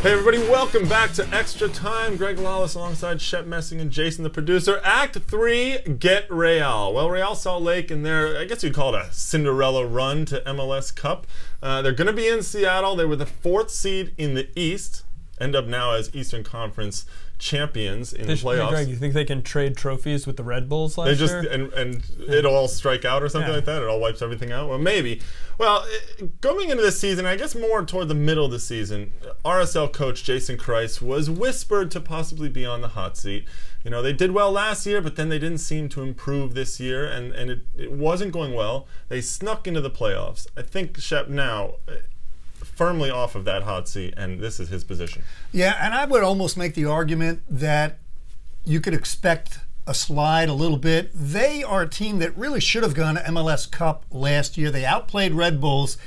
Hey everybody, welcome back to Extra Time. Greg Lawless alongside Shep Messing and Jason the producer. Act 3, Get Real. Well, Real Salt Lake in their, I guess you'd call it a Cinderella run to MLS Cup. They're going to be in Seattle. They were the 4th seed in the East. End up now as Eastern Conference champions in the playoffs. Hey Greg, you think they can trade trophies with the Red Bulls last year? And it'll all strike out or something like that? It all wipes everything out? Well, maybe. Well, going into this season, I guess more toward the middle of the season, RSL coach Jason Kreis was whispered to possibly be on the hot seat. You know, they did well last year, but then they didn't seem to improve this year, and it wasn't going well. They snuck into the playoffs. I think Shep now firmly off of that hot seat, and this is his position. Yeah, and I would almost make the argument that you could expect a slide a little bit. They are a team that really should have gone to MLS Cup last year. They outplayed Red Bulls.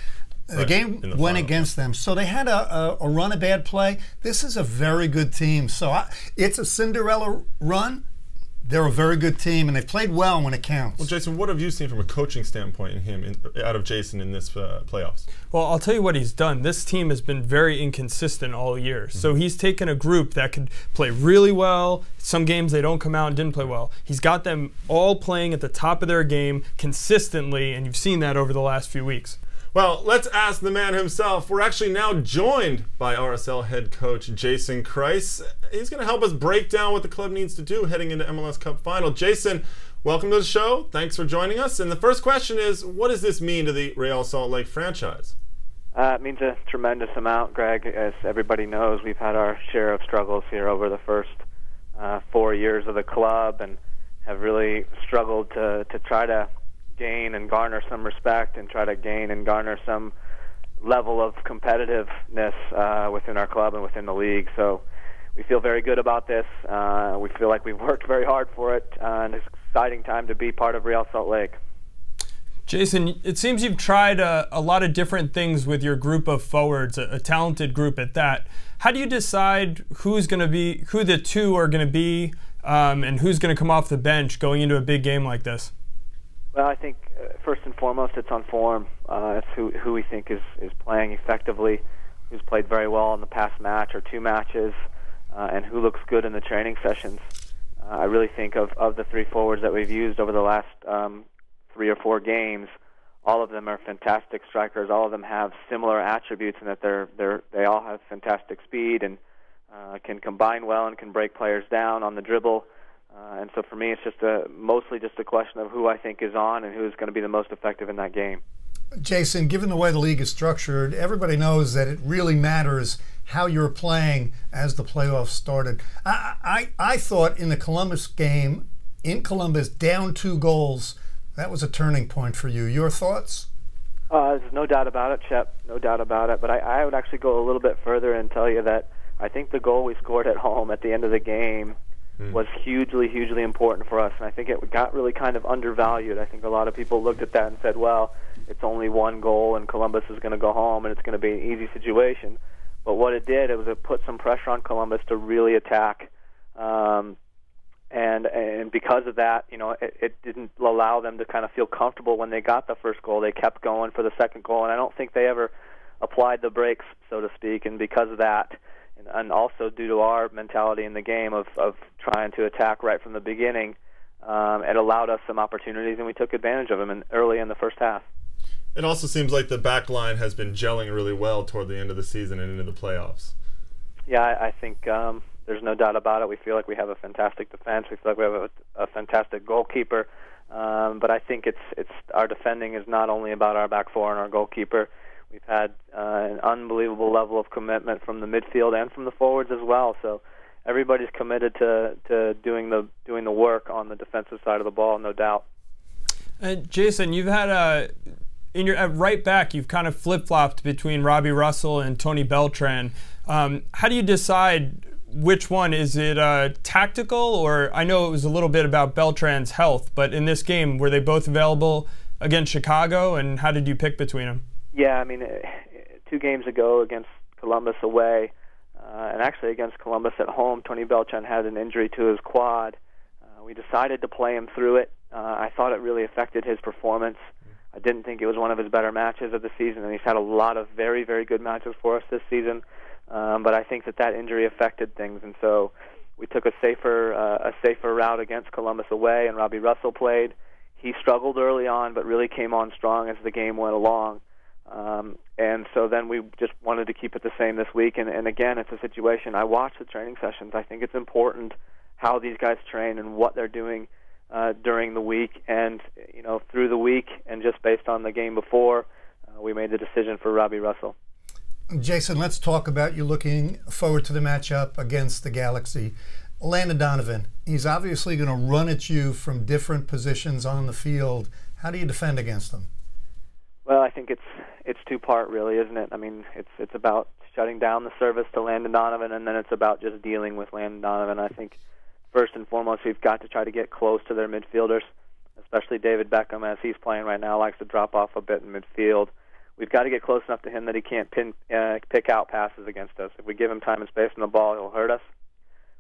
The game went against them. So they had a run of bad play. This is a very good team. So it's a Cinderella run. They're a very good team, and they played well when it counts. Well, Jason, what have you seen from a coaching standpoint in him, out of Jason in this playoffs? Well, I'll tell you what he's done. This team has been very inconsistent all year. So he's taken a group that could play really well. Some games they don't come out and didn't play well. He's got them all playing at the top of their game consistently, and you've seen that over the last few weeks. Well, let's ask the man himself. We're actually now joined by RSL head coach Jason Kreis. He's going to help us break down what the club needs to do heading into MLS Cup final. Jason, welcome to the show. Thanks for joining us. And the first question is, what does this mean to the Real Salt Lake franchise? It means a tremendous amount, Greg. As everybody knows, we've had our share of struggles here over the first 4 years of the club and have really struggled to try to gain and garner some respect and try to gain and garner some level of competitiveness within our club and within the league. So we feel very good about this. We feel like we've worked very hard for it, and it's an exciting time to be part of Real Salt Lake. Jason, it seems you've tried a lot of different things with your group of forwards, a talented group at that. How do you decide who the two are going to be, and who's going to come off the bench going into a big game like this? Well, I think first and foremost it's on form. It's who we think is playing effectively, who's played very well in the past match or 2 matches, and who looks good in the training sessions. I really think of the 3 forwards that we've used over the last 3 or 4 games, all of them are fantastic strikers. All of them have similar attributes in that they all have fantastic speed and can combine well and can break players down on the dribble. And so for me, it's just mostly just a question of who I think is on and who is going to be the most effective in that game. Jason, given the way the league is structured, everybody knows that it really matters how you're playing as the playoffs started. I thought in the Columbus game, in Columbus, down 2 goals, that was a turning point for you. Your thoughts? There's no doubt about it, Shep, no doubt about it. But I would actually go a little bit further and tell you that I think the goal we scored at home at the end of the game was hugely, hugely important for us, and I think it got really kind of undervalued. I think a lot of people looked at that and said, well, it's only 1 goal and Columbus is going to go home and it's going to be an easy situation. But what it did, it put some pressure on Columbus to really attack, and because of that, you know, it didn't allow them to kind of feel comfortable when they got the first goal. They kept going for the second goal, and I don't think they ever applied the brakes, so to speak, and because of that, and also due to our mentality in the game of trying to attack right from the beginning, it allowed us some opportunities, and we took advantage of them early in the first half. It also seems like the back line has been gelling really well toward the end of the season and into the playoffs. Yeah, I think there's no doubt about it. We feel like we have a fantastic defense. We feel like we have a fantastic goalkeeper. But I think it's our defending is not only about our back four and our goalkeeper. We've had an unbelievable level of commitment from the midfield and from the forwards as well. So everybody's committed to doing the work on the defensive side of the ball, no doubt. Jason, you've had in your at right back, you've kind of flip-flopped between Robbie Russell and Tony Beltran. How do you decide which one? Is it tactical, or I know it was a little bit about Beltran's health, but in this game, were they both available against Chicago, and how did you pick between them? Yeah, I mean, 2 games ago against Columbus away, and actually against Columbus at home, Tony Beltran had an injury to his quad. We decided to play him through it. I thought it really affected his performance. I didn't think it was one of his better matches of the season, and he's had a lot of very, very good matches for us this season. but I think that injury affected things, and so we took a safer route against Columbus away, and Robbie Russell played. He struggled early on, but really came on strong as the game went along. And so then we just wanted to keep it the same this week. And again, it's a situation. I watch the training sessions. I think it's important how these guys train and what they're doing during the week. And, through the week and just based on the game before, we made the decision for Robbie Russell. Jason, let's talk about you looking forward to the matchup against the Galaxy. Landon Donovan, he's obviously going to run at you from different positions on the field. How do you defend against him? Well, I think it's two-part, really, isn't it? I mean, it's about shutting down the service to Landon Donovan, and then it's about just dealing with Landon Donovan. I think first and foremost, we've got to try to get close to their midfielders, especially David Beckham, as he's playing right now, likes to drop off a bit in midfield. We've got to get close enough to him that he can't pick out passes against us. If we give him time and space on the ball, he'll hurt us.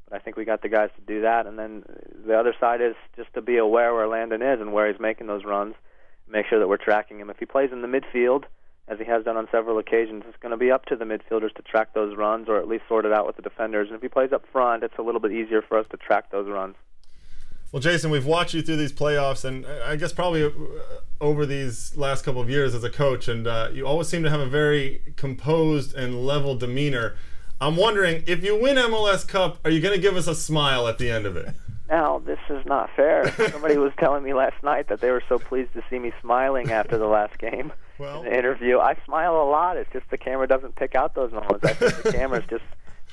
But I think we got the guys to do that. And then the other side is just to be aware where Landon is and where he's making those runs, make sure that we're tracking him. If he plays in the midfield, as he has done on several occasions, it's going to be up to the midfielders to track those runs or at least sort it out with the defenders. And if he plays up front, it's a little bit easier for us to track those runs. Well, Jason, we've watched you through these playoffs, and I guess probably over these last couple of years as a coach, and you always seem to have a very composed and level demeanor. I'm wondering, if you win MLS Cup, are you going to give us a smile at the end of it? Now, this is not fair. Somebody was telling me last night that they were so pleased to see me smiling after the last game in the interview. I smile a lot. It's just the camera doesn't pick out those moments. I think the camera's just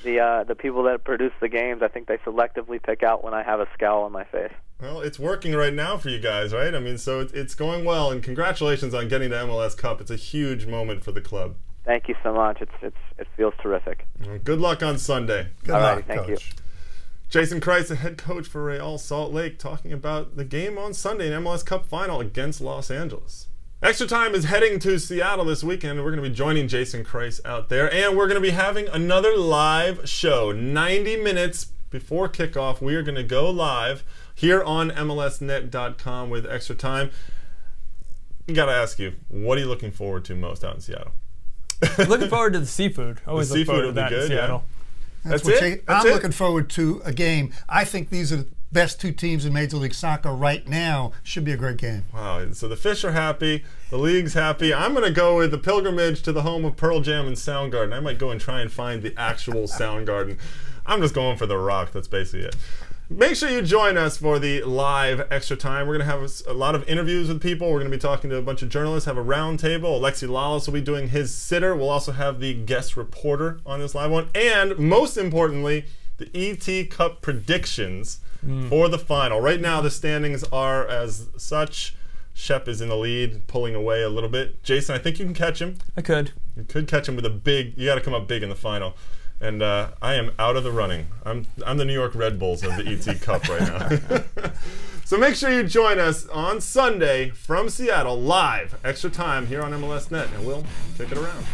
the people that produce the games. I think they selectively pick out when I have a scowl on my face. Well, it's working right now for you guys, right? I mean, so it's going well, and congratulations on getting to MLS Cup. It's a huge moment for the club. Thank you so much. It feels terrific. Well, good luck on Sunday. Good luck, thank Coach. you. Jason Kreis, the head coach for Real Salt Lake, talking about the game on Sunday in MLS Cup final against Los Angeles. Extra Time is heading to Seattle this weekend. We're going to be joining Jason Kreis out there, and we're going to be having another live show. 90 minutes before kickoff, we are going to go live here on MLSnet.com with Extra Time. I got to ask you, what are you looking forward to most out in Seattle? Looking forward to the seafood. Always look forward to that in Seattle. That's it? I'm looking forward to a game. I think these are the best two teams in Major League Soccer right now. Should be a great game. Wow, so the fish are happy, the league's happy. I'm going to go with the pilgrimage to the home of Pearl Jam and Soundgarden. I might go and try and find the actual Soundgarden. I'm just going for the Rock. That's basically it. Make sure you join us for the live Extra Time. We're going to have a lot of interviews with people. We're going to be talking to a bunch of journalists, have a round table. Alexi Lalas will be doing his sitter. We'll also have the guest reporter on this live one. And most importantly, the ET Cup predictions for the final. Right now, the standings are as such. Shep is in the lead, pulling away a little bit. Jason, I think you can catch him. I could. You could catch him with a big, you got to come up big in the final. And I am out of the running. I'm the New York Red Bulls of the ET Cup right now. So make sure you join us on Sunday from Seattle, live, Extra Time here on MLS Net, and we'll kick it around.